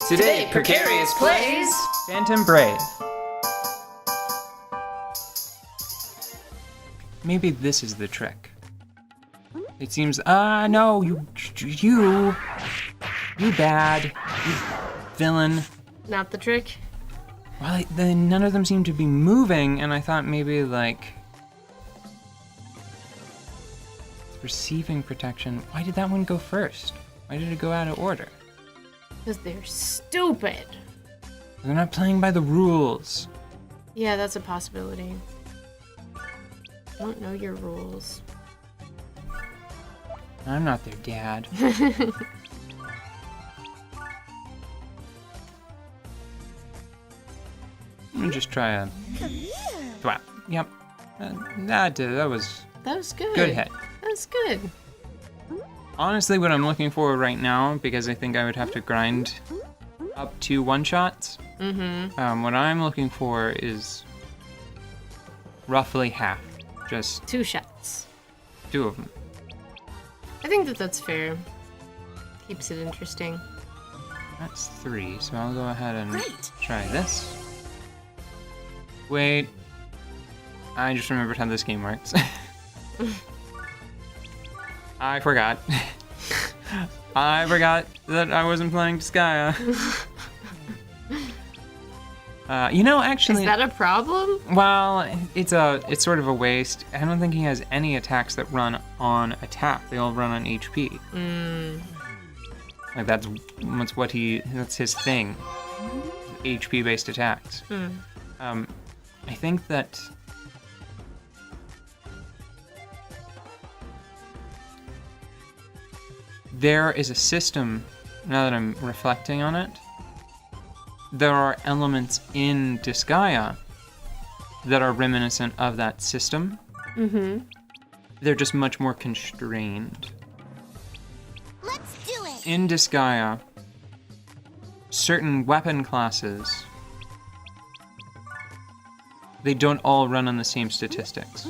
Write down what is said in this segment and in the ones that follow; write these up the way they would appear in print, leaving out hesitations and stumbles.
Today, Precarious plays Phantom Brave. Maybe this is the trick. It seems, no, you bad, you villain. Not the trick? Well, none of them seem to be moving, and I thought maybe, like, receiving protection. Why did that one go first? Why did it go out of order? Because they're stupid. They're not playing by the rules. Yeah, that's a possibility. I don't know your rules. I'm not their dad. Let me just try a thwap. Yep. That was good. Good hit. That was good. Honestly, what I'm looking for right now, because I think I would have to grind up to one-shots, what I'm looking for is roughly half. Just 2 shots. 2 of them. I think that's fair. Keeps it interesting. That's 3, so I'll go ahead and try this. Wait. I just remembered how this game works. I forgot. I forgot that I wasn't playing Disgaea. Actually... Is that a problem? Well, it's sort of a waste. I don't think he has any attacks that run on attack. They all run on HP. Like that's his thing. HP-based attacks. I think that... there is a system, now that I'm reflecting on it, there are elements in Disgaea that are reminiscent of that system. They're just much more constrained. Let's do it. In Disgaea, certain weapon classes, they don't all run on the same statistics.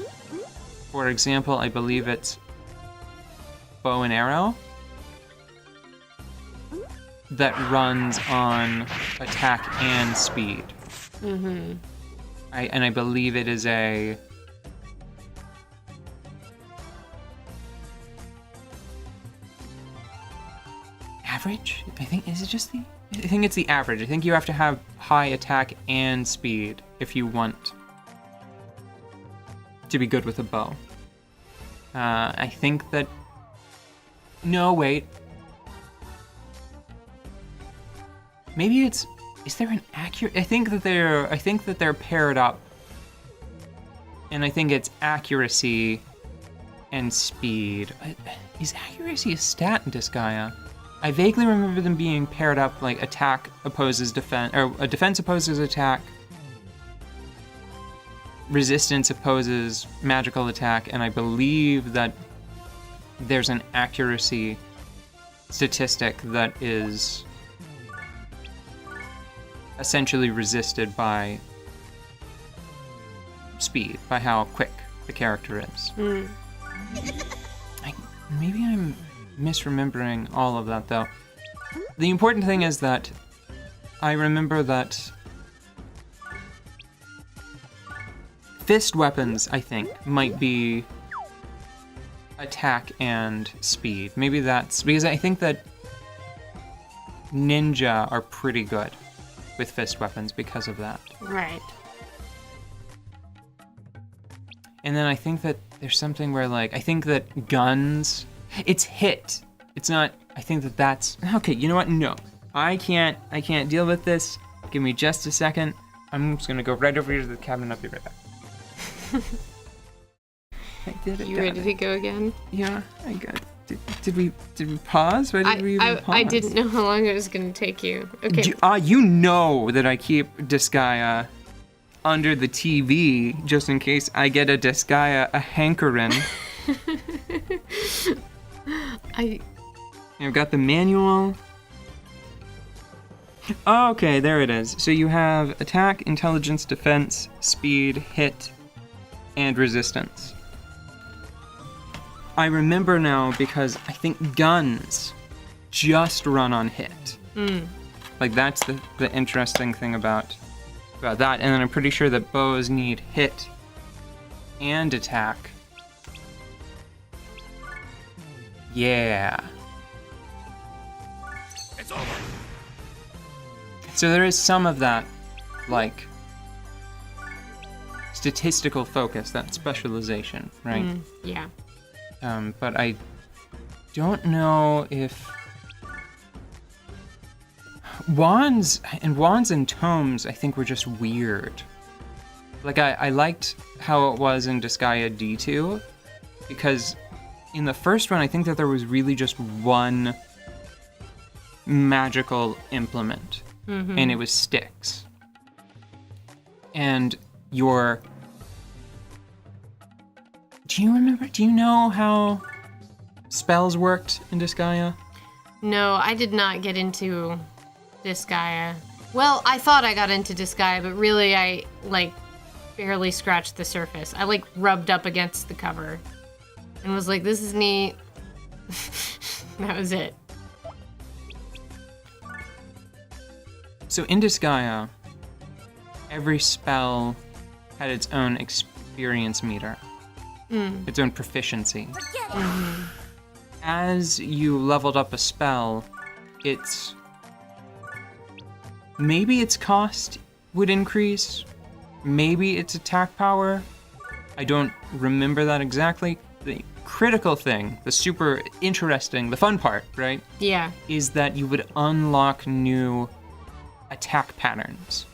For example, I believe it's bow and arrow that runs on attack and speed. I believe it is a... average? I think it's the average. I think you have to have high attack and speed if you want to be good with a bow. I think that... No, wait. Maybe it's... Is there an accurate... I think that they're paired up. And I think it's accuracy and speed. Is accuracy a stat in Disgaea? I vaguely remember them being paired up, like attack opposes defense, or a defense opposes attack, resistance opposes magical attack, and I believe that there's an accuracy statistic that is essentially resisted by speed, by how quick the character is. Maybe I'm misremembering all of that, though. The important thing is that I remember that fist weapons, I think, might be attack and speed. Maybe that's... because I think that ninja are pretty good with fist weapons because of that. Right. And then I think that there's something where, like, I think that guns, it's hit. It's not, I think that that's, okay, you know what? No, I can't deal with this. Give me just a second. I'm just gonna go right over here to the cabinet. I'll be right back. I did it. You ready to go again? Yeah, I got. Did we pause? Why did we even pause? I didn't know how long it was gonna take you. Okay. You know that I keep Disgaea under the TV just in case I get a Disgaea a hankering. I've got the manual. Okay, there it is. So you have attack, intelligence, defense, speed, hit, and resistance. I remember now because I think guns just run on hit. Like, that's the interesting thing about that. And then I'm pretty sure that bows need hit and attack. Yeah. It's over. So there is some of that, like, statistical focus, that specialization, right? Yeah. But I don't know if wands and tomes, I think, were just weird. Like, I liked how it was in Disgaea D2, because in the first one, I think that there was really just one magical implement, and it was sticks. And do you know how spells worked in Disgaea? No, I did not get into Disgaea. Well, I thought I got into Disgaea, but really I, like, barely scratched the surface. I, like, rubbed up against the cover and was like, this is neat. That was it. So in Disgaea, every spell had its own experience meter, its own proficiency. As you leveled up a spell, maybe its cost would increase, maybe its attack power. I don't remember that exactly. The critical thing, the super interesting, the fun part, right? Yeah. Is that you would unlock new attack patterns.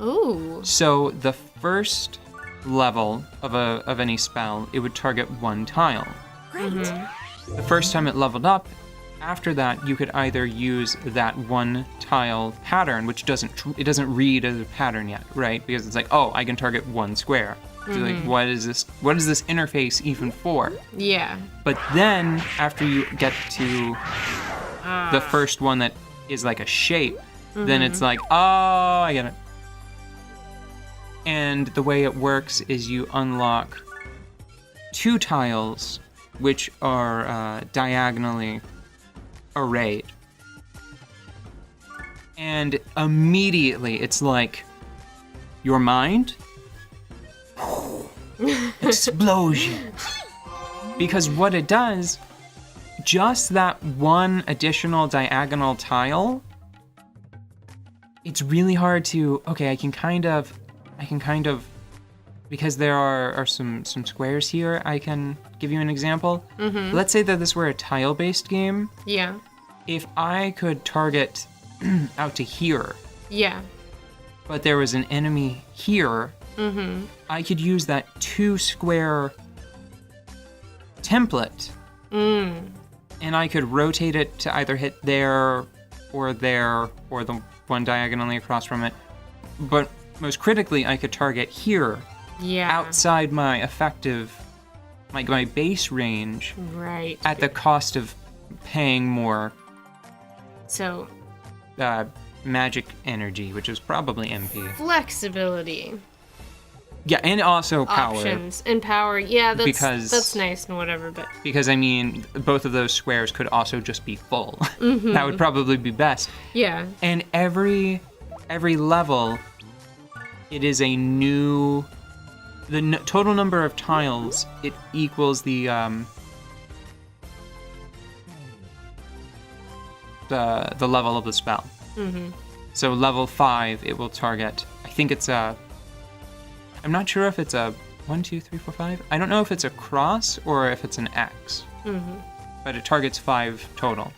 Ooh. So the first level of any spell, it would target one tile. The first time it leveled up, after that, you could either use that one tile pattern, which it doesn't read as a pattern yet, right? Because it's like, oh, I can target one square. So like, what is this interface even for? Yeah. But then, after you get to the first one that is like a shape, then it's like, oh, I get it. And the way it works is you unlock two tiles, which are diagonally arrayed. And immediately it's like, your mind? Explosion. Because what it does, just that one additional diagonal tile, it's really hard to, okay, I can kind of, because there are some squares here, I can give you an example. Let's say that this were a tile-based game. Yeah. If I could target out to here, Yeah. but there was an enemy here, I could use that 2-square template, and I could rotate it to either hit there, or the one diagonally across from it. But most critically, I could target here, Yeah. outside my effective, my base range, Right. at the cost of paying more So, magic energy, which is probably MP. flexibility. Yeah, and also power. Options and power. Yeah, Because- that's nice and whatever, but Because, I mean, both of those squares could also just be full. That would probably be best. yeah. And every level, it is a new... The total number of tiles, it equals the level of the spell. So level 5, it will target, I think it's I'm not sure if it's a 1, 2, 3, 4, 5. I don't know if it's a cross or if it's an X. But it targets 5 total.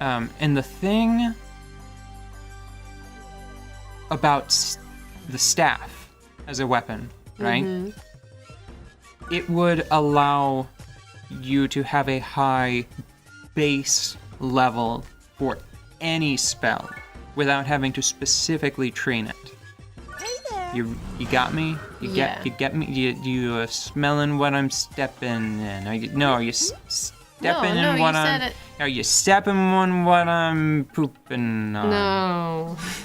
And the thing about the staff as a weapon, right? It would allow you to have a high base level for any spell without having to specifically train it. Hey there. You got me? Yeah. You get me? You smelling what I'm stepping in? Are you stepping No, in you what said I'm? it. Are you stepping on what I'm pooping on?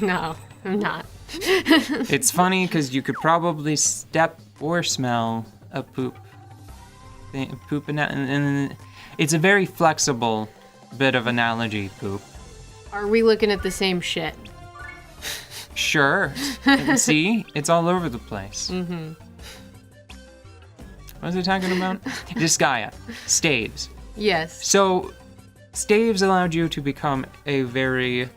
No, I'm not. It's funny because you could probably step or smell a pooping out, and it's a very flexible bit of analogy, poop. Are we looking at the same shit? Sure. See? It's all over the place. Mm-hmm. What was I talking about? Disgaea. Staves. Yes. So, staves allowed you to become a very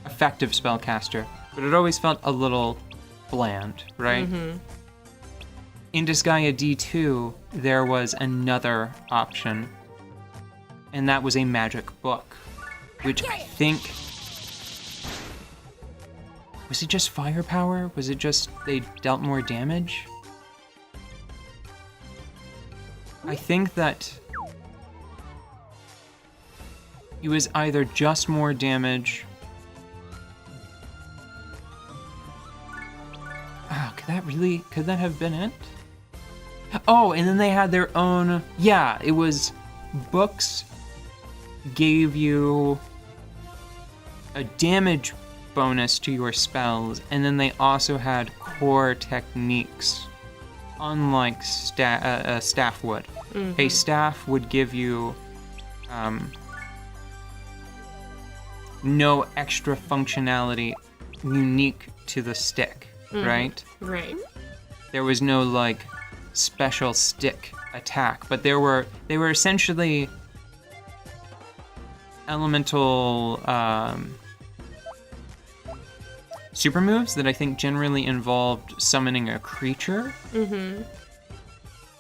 effective spellcaster, but it always felt a little bland, right? Mm-hmm. In Disgaea D2, there was another option, and that was a magic book, which I think... Was it just firepower? Was it just they dealt more damage? I think that it was either just more damage. Oh, could that have been it? Oh, and then they had their own, yeah, it was books gave you a damage bonus to your spells, and then they also had core techniques, unlike a staff would. Mm-hmm. A staff would give you no extra functionality unique to the stick, right? Right. There was no like special stick attack, but they were essentially elemental super moves that I think generally involved summoning a creature. Mm-hmm.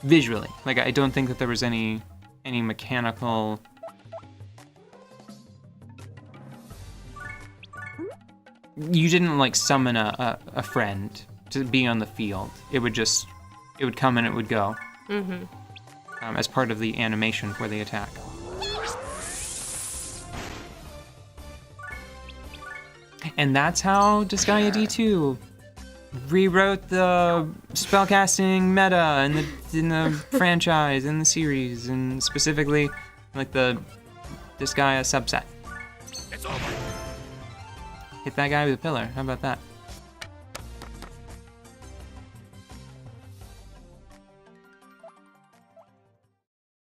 Visually, like I don't think that there was any mechanical. You didn't like summon a friend to be on the field. It would come and it would go. Mm-hmm. As part of the animation for the attack. And that's how Disgaea D2 rewrote the spellcasting meta in the franchise, in the series, and specifically like the Disgaea subset. It's over. Hit that guy with a pillar. How about that?